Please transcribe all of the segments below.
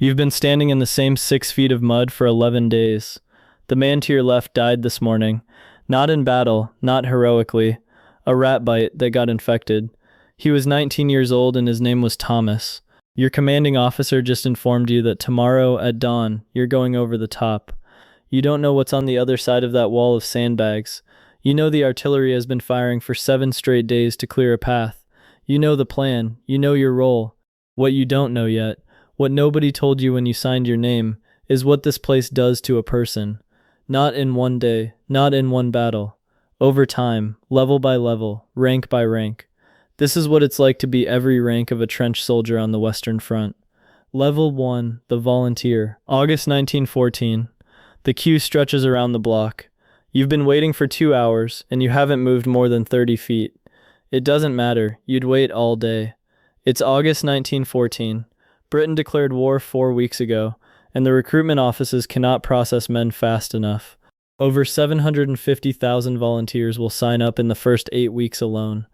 You've been standing in the same 6 feet of mud for 11 days. The man to your left died this morning. Not in battle, not heroically. A rat bite that got infected. He was 19 years old and his name was Thomas. Your commanding officer just informed you that tomorrow at dawn, you're going over the top. You don't know what's on the other side of that wall of sandbags. You know the artillery has been firing for 7 straight days to clear a path. You know the plan. You know your role. What you don't know yet, what nobody told you when you signed your name, is what this place does to a person. Not in one day, not in one battle. Over time, level by level, rank by rank. This is what it's like to be every rank of a trench soldier on the Western Front. Level 1, the volunteer. August 1914. The queue stretches around the block. You've been waiting for 2 hours, and you haven't moved more than 30 feet. It doesn't matter, you'd wait all day. It's August 1914. Britain declared war 4 weeks ago, and the recruitment offices cannot process men fast enough. Over 750,000 volunteers will sign up in the first 8 weeks alone.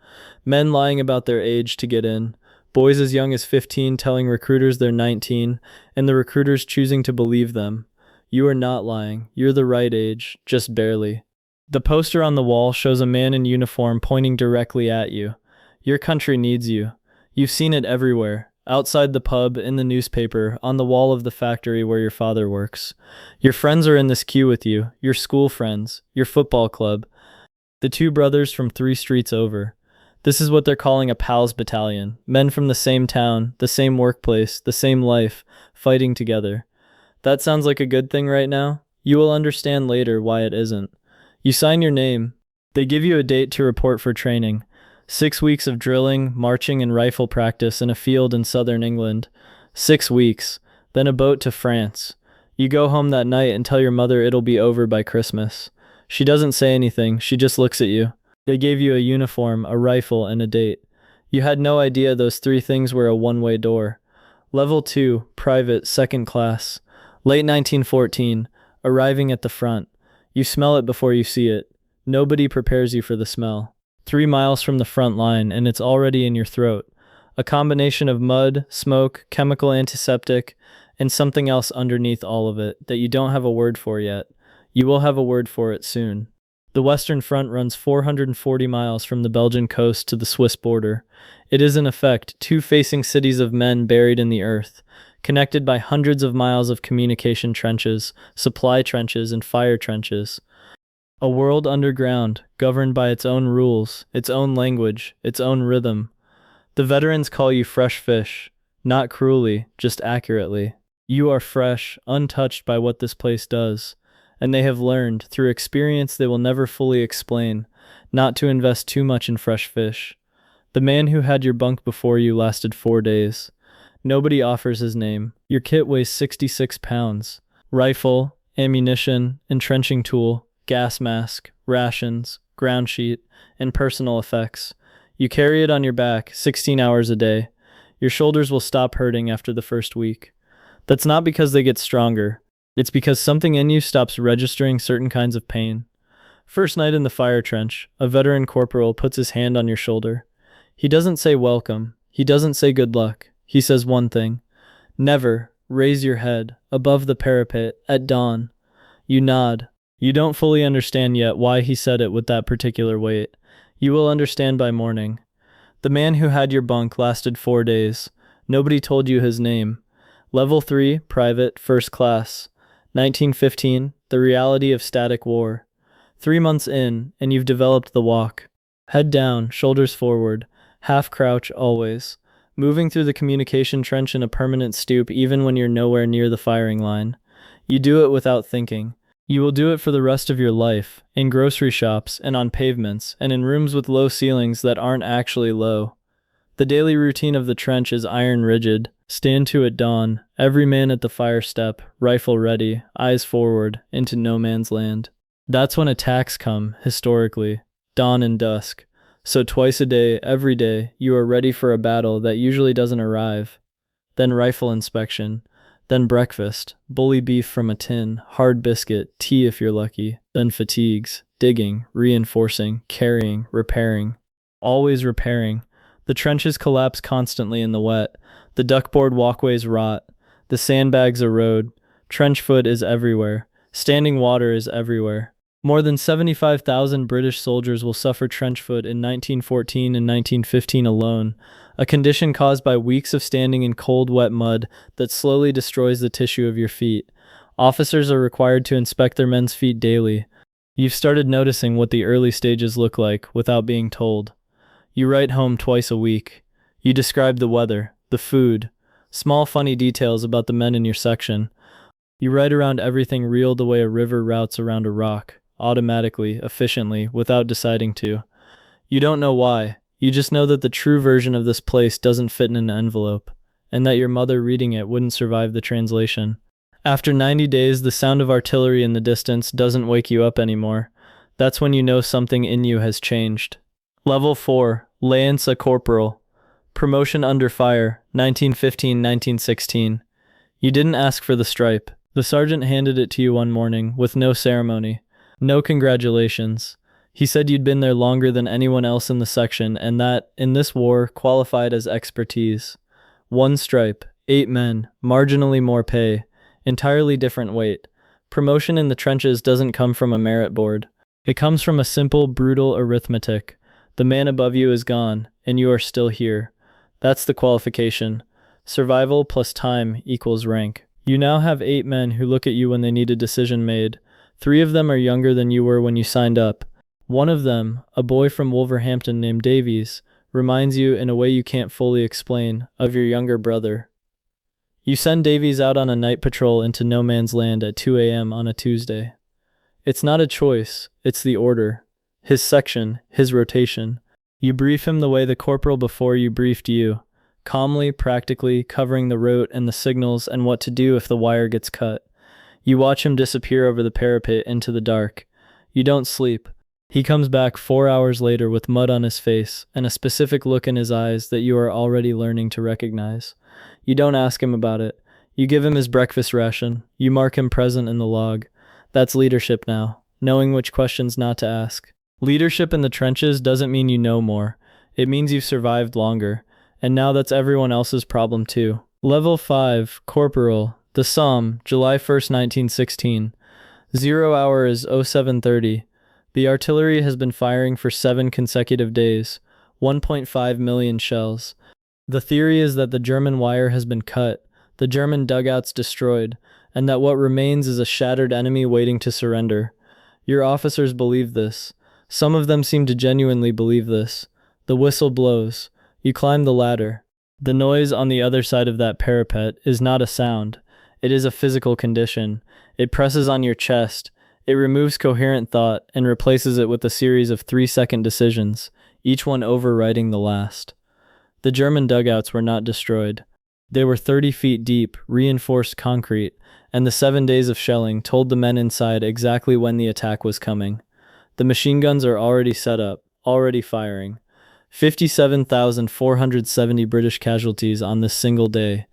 Men lying about their age to get in. Boys as young as 15 telling recruiters they're 19, and the recruiters choosing to believe them. You are not lying. You're the right age, just barely. The poster on the wall shows a man in uniform pointing directly at you. Your country needs you. You've seen it everywhere. Outside the pub, in the newspaper, on the wall of the factory where your father works. Your friends are in this queue with you, your school friends, your football club, the 2 brothers from 3 streets over. This is what they're calling a pals battalion, men from the same town, the same workplace, the same life, fighting together. That sounds like a good thing right now? You will understand later why it isn't. You sign your name. They give you a date to report for training. 6 weeks of drilling, marching, and rifle practice in a field in southern England. 6 weeks. Then a boat to France. You go home that night and tell your mother it'll be over by Christmas. She doesn't say anything, she just looks at you. They gave you a uniform, a rifle, and a date. You had no idea those 3 things were a one-way door. Level 2, private, second class. Late 1914, arriving at the front. You smell it before you see it. Nobody prepares you for the smell. 3 miles from the front line, and it's already in your throat. A combination of mud, smoke, chemical antiseptic, and something else underneath all of it that you don't have a word for yet. You will have a word for it soon. The Western Front runs 440 miles from the Belgian coast to the Swiss border. It is in effect 2 facing cities of men buried in the earth, connected by hundreds of miles of communication trenches, supply trenches, and fire trenches. A world underground, governed by its own rules, its own language, its own rhythm. The veterans call you fresh fish, not cruelly, just accurately. You are fresh, untouched by what this place does, and they have learned, through experience they will never fully explain, not to invest too much in fresh fish. The man who had your bunk before you lasted 4 days. Nobody offers his name. Your kit weighs 66 pounds. Rifle, ammunition, entrenching tool, gas mask, rations, ground sheet, and personal effects. You carry it on your back 16 hours a day. Your shoulders will stop hurting after the first week. That's not because they get stronger. It's because something in you stops registering certain kinds of pain. First night in the fire trench, a veteran corporal puts his hand on your shoulder. He doesn't say welcome. He doesn't say good luck. He says one thing. Never raise your head above the parapet at dawn. You nod. You don't fully understand yet why he said it with that particular weight. You will understand by morning. The man who had your bunk lasted 4 days. Nobody told you his name. Level 3, private, first class. 1915, the reality of static war. 3 months in, and you've developed the walk. Head down, shoulders forward, half crouch always. Moving through the communication trench in a permanent stoop even when you're nowhere near the firing line. You do it without thinking. You will do it for the rest of your life, in grocery shops and on pavements and in rooms with low ceilings that aren't actually low. The daily routine of the trench is iron rigid. Stand to at dawn, every man at the fire step, rifle ready, eyes forward, into no man's land. That's when attacks come, historically, dawn and dusk. So twice a day, every day, you are ready for a battle that usually doesn't arrive. Then rifle inspection. Then breakfast, bully beef from a tin, hard biscuit, tea if you're lucky, then fatigues, digging, reinforcing, carrying, repairing. Always repairing. The trenches collapse constantly in the wet. The duckboard walkways rot. The sandbags erode. Trench foot is everywhere. Standing water is everywhere. More than 75,000 British soldiers will suffer trench foot in 1914 and 1915 alone, a condition caused by weeks of standing in cold, wet mud that slowly destroys the tissue of your feet. Officers are required to inspect their men's feet daily. You've started noticing what the early stages look like without being told. You write home twice a week. You describe the weather, the food, small funny details about the men in your section. You write around everything real the way a river routes around a rock, automatically, efficiently, without deciding to. You don't know why. You just know that the true version of this place doesn't fit in an envelope, and that your mother reading it wouldn't survive the translation. After 90 days, the sound of artillery in the distance doesn't wake you up anymore. That's when you know something in you has changed. Level 4, Lance a Corporal. Promotion under fire, 1915-1916. You didn't ask for the stripe. The sergeant handed it to you one morning, with no ceremony. No congratulations. He said you'd been there longer than anyone else in the section, and that, in this war, qualified as expertise. One stripe, 8 men, marginally more pay, entirely different weight. Promotion in the trenches doesn't come from a merit board. It comes from a simple, brutal arithmetic. The man above you is gone, and you are still here. That's the qualification. Survival plus time equals rank. You now have 8 men who look at you when they need a decision made. 3 of them are younger than you were when you signed up. One of them, a boy from Wolverhampton named Davies, reminds you, in a way you can't fully explain, of your younger brother. You send Davies out on a night patrol into no man's land at 2 a.m. on a Tuesday. It's not a choice, it's the order. His section, his rotation. You brief him the way the corporal before you briefed you, calmly, practically, covering the route and the signals and what to do if the wire gets cut. You watch him disappear over the parapet into the dark. You don't sleep. He comes back 4 hours later with mud on his face and a specific look in his eyes that you are already learning to recognize. You don't ask him about it. You give him his breakfast ration. You mark him present in the log. That's leadership now, knowing which questions not to ask. Leadership in the trenches doesn't mean you know more. It means you've survived longer, and now that's everyone else's problem too. Level 5, Corporal, the Somme, July 1st, 1916. 0 hour is 0730. The artillery has been firing for 7 consecutive days, 1.5 million shells. The theory is that the German wire has been cut, the German dugouts destroyed, and that what remains is a shattered enemy waiting to surrender. Your officers believe this. Some of them seem to genuinely believe this. The whistle blows. You climb the ladder. The noise on the other side of that parapet is not a sound. It is a physical condition. It presses on your chest. It removes coherent thought and replaces it with a series of 3-second decisions, each one overriding the last. The German dugouts were not destroyed. They were 30 feet deep, reinforced concrete, and the 7 days of shelling told the men inside exactly when the attack was coming. The machine guns are already set up, already firing. 57,470 British casualties on this single day,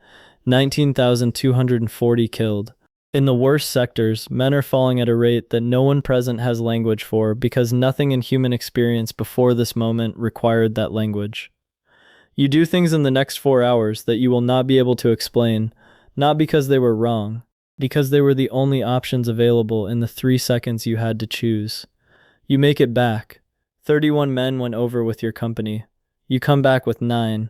19,240 killed. In the worst sectors, men are falling at a rate that no one present has language for because nothing in human experience before this moment required that language. You do things in the next 4 hours that you will not be able to explain, not because they were wrong, because they were the only options available in the 3 seconds you had to choose. You make it back. 31 men went over with your company. You come back with 9.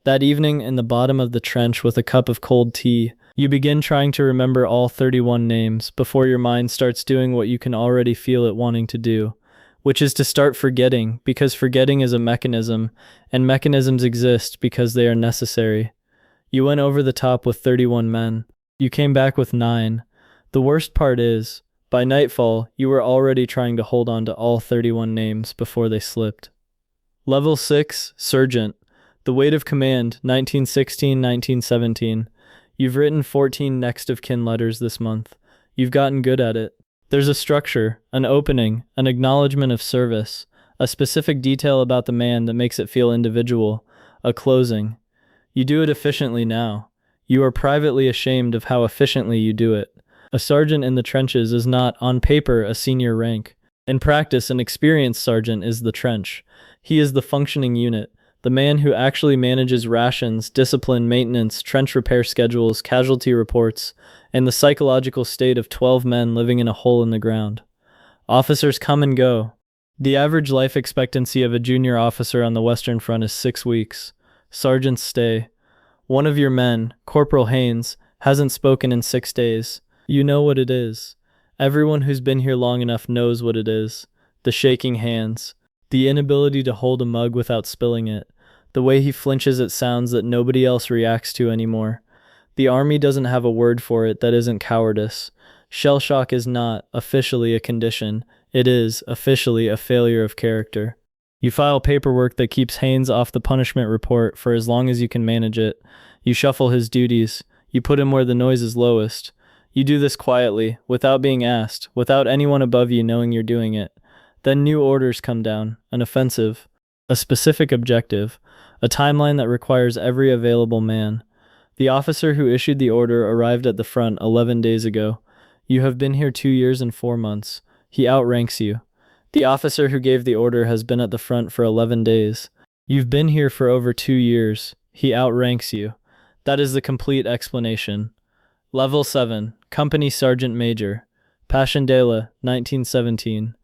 That evening, in the bottom of the trench with a cup of cold tea, you begin trying to remember all 31 names before your mind starts doing what you can already feel it wanting to do, which is to start forgetting, because forgetting is a mechanism, and mechanisms exist because they are necessary. You went over the top with 31 men. You came back with 9. The worst part is, by nightfall, you were already trying to hold on to all 31 names before they slipped. Level 6, Sergeant. The weight of command, 1916-1917. You've written 14 next of kin letters this month. You've gotten good at it. There's a structure, an opening, an acknowledgement of service, a specific detail about the man that makes it feel individual, a closing. You do it efficiently now. You are privately ashamed of how efficiently you do it. A sergeant in the trenches is not, on paper, a senior rank. In practice, an experienced sergeant is the trench. He is the functioning unit, The man who actually manages rations, discipline, maintenance, trench repair schedules, casualty reports, and the psychological state of 12 men living in a hole in the ground. Officers come and go. The average life expectancy of a junior officer on the Western Front is 6 weeks. Sergeants stay. One of your men, Corporal Haynes, hasn't spoken in 6 days. You know what it is. Everyone who's been here long enough knows what it is. The shaking hands. The inability to hold a mug without spilling it. The way he flinches at sounds that nobody else reacts to anymore. The army doesn't have a word for it that isn't cowardice. Shell shock is not, officially, a condition. It is, officially, a failure of character. You file paperwork that keeps Haynes off the punishment report for as long as you can manage it. You shuffle his duties. You put him where the noise is lowest. You do this quietly, without being asked, without anyone above you knowing you're doing it. Then new orders come down, an offensive, a specific objective, a timeline that requires every available man. The officer who issued the order arrived at the front 11 days ago. You have been here 2 years and 4 months. He outranks you. The officer who gave the order has been at the front for 11 days. You've been here for over 2 years. He outranks you. That is the complete explanation. Level 7, Company Sergeant Major. Passchendaele, 1917.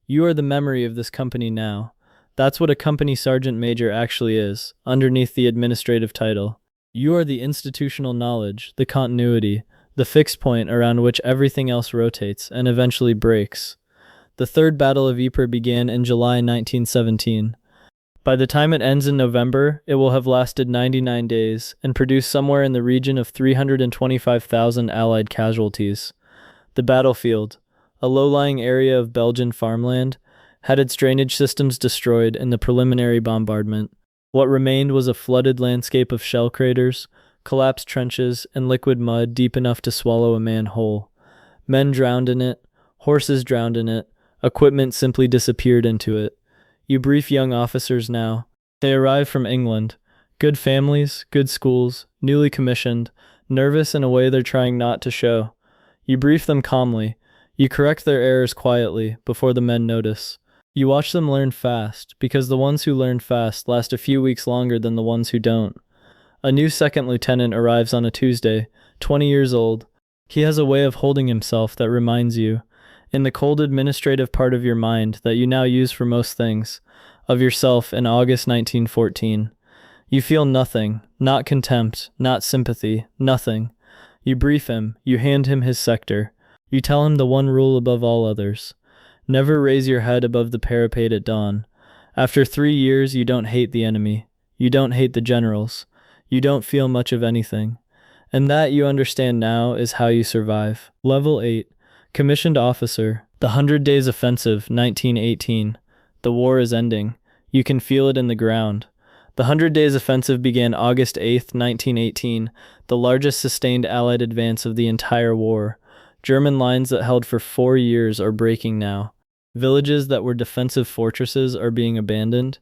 You are the memory of this company now. That's what a Company Sergeant Major actually is, underneath the administrative title. You are the institutional knowledge, the continuity, the fixed point around which everything else rotates and eventually breaks. The Third Battle of Ypres began in July 1917. By the time it ends in November, it will have lasted 99 days and produced somewhere in the region of 325,000 Allied casualties. The battlefield, a low-lying area of Belgian farmland, had its drainage systems destroyed in the preliminary bombardment. What remained was a flooded landscape of shell craters, collapsed trenches, and liquid mud deep enough to swallow a man whole. Men drowned in it, horses drowned in it, equipment simply disappeared into it. You brief young officers now. They arrive from England. Good families, good schools, newly commissioned, nervous in a way they're trying not to show. You brief them calmly. You correct their errors quietly, before the men notice. You watch them learn fast, because the ones who learn fast last a few weeks longer than the ones who don't. A new second lieutenant arrives on a Tuesday, 20 years old. He has a way of holding himself that reminds you, in the cold administrative part of your mind that you now use for most things, of yourself in August 1914. You feel nothing, not contempt, not sympathy, nothing. You brief him, you hand him his sector. You tell him the one rule above all others. Never raise your head above the parapet at dawn. After 3 years, you don't hate the enemy. You don't hate the generals. You don't feel much of anything. And that, you understand now, is how you survive. Level 8. Commissioned Officer. The 100 Days Offensive, 1918. The war is ending. You can feel it in the ground. The 100 Days Offensive began August 8, 1918, the largest sustained Allied advance of the entire war. German lines that held for 4 years are breaking now. Villages that were defensive fortresses are being abandoned.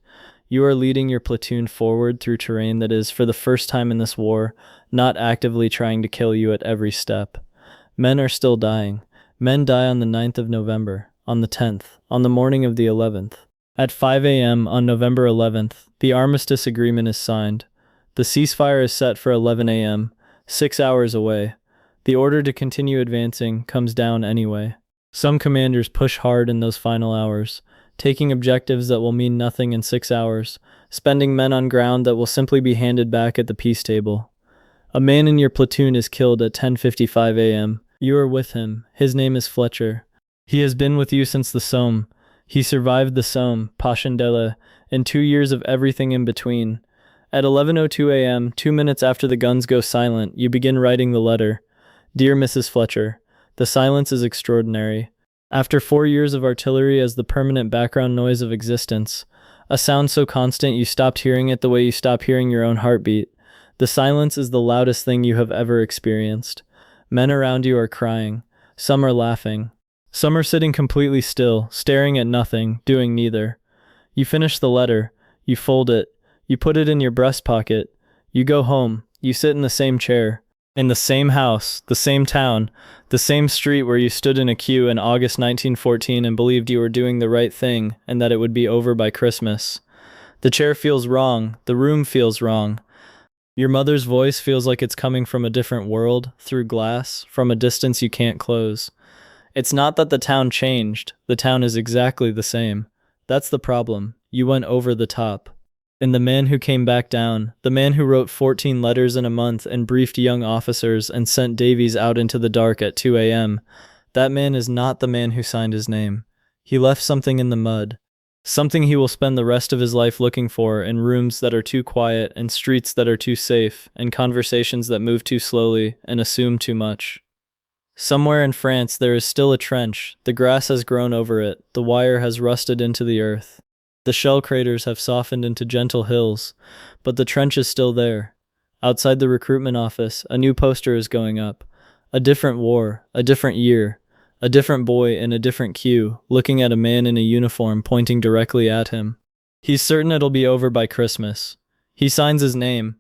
You are leading your platoon forward through terrain that is, for the first time in this war, not actively trying to kill you at every step. Men are still dying. Men die on the 9th of November, on the 10th, on the morning of the 11th. At 5 a.m. on November 11th, the armistice agreement is signed. The ceasefire is set for 11 a.m., 6 hours away. The order to continue advancing comes down anyway. Some commanders push hard in those final hours, taking objectives that will mean nothing in 6 hours, spending men on ground that will simply be handed back at the peace table. A man in your platoon is killed at 10:55 a.m. You are with him. His name is Fletcher. He has been with you since the Somme. He survived the Somme, Passchendaele, and 2 years of everything in between. At 11:02 a.m., 2 minutes after the guns go silent, you begin writing the letter. Dear Mrs. Fletcher, the silence is extraordinary. After 4 years of artillery as the permanent background noise of existence, a sound so constant you stopped hearing it the way you stop hearing your own heartbeat, the silence is the loudest thing you have ever experienced. Men around you are crying. Some are laughing. Some are sitting completely still, staring at nothing, doing neither. You finish the letter. You fold it. You put it in your breast pocket. You go home. You sit in the same chair. In the same house, the same town, the same street where you stood in a queue in August 1914 and believed you were doing the right thing and that it would be over by Christmas. The chair feels wrong. The room feels wrong. Your mother's voice feels like it's coming from a different world, through glass, from a distance you can't close. It's not that the town changed. The town is exactly the same. That's the problem. You went over the top. And the man who came back down, the man who wrote 14 letters in a month and briefed young officers and sent Davies out into the dark at 2 a.m., that man is not the man who signed his name. He left something in the mud. Something he will spend the rest of his life looking for in rooms that are too quiet and streets that are too safe and conversations that move too slowly and assume too much. Somewhere in France there is still a trench. The grass has grown over it. The wire has rusted into the earth. The shell craters have softened into gentle hills, but the trench is still there. Outside the recruitment office, a new poster is going up. A different war, a different year, a different boy in a different queue, looking at a man in a uniform pointing directly at him. He's certain it'll be over by Christmas. He signs his name,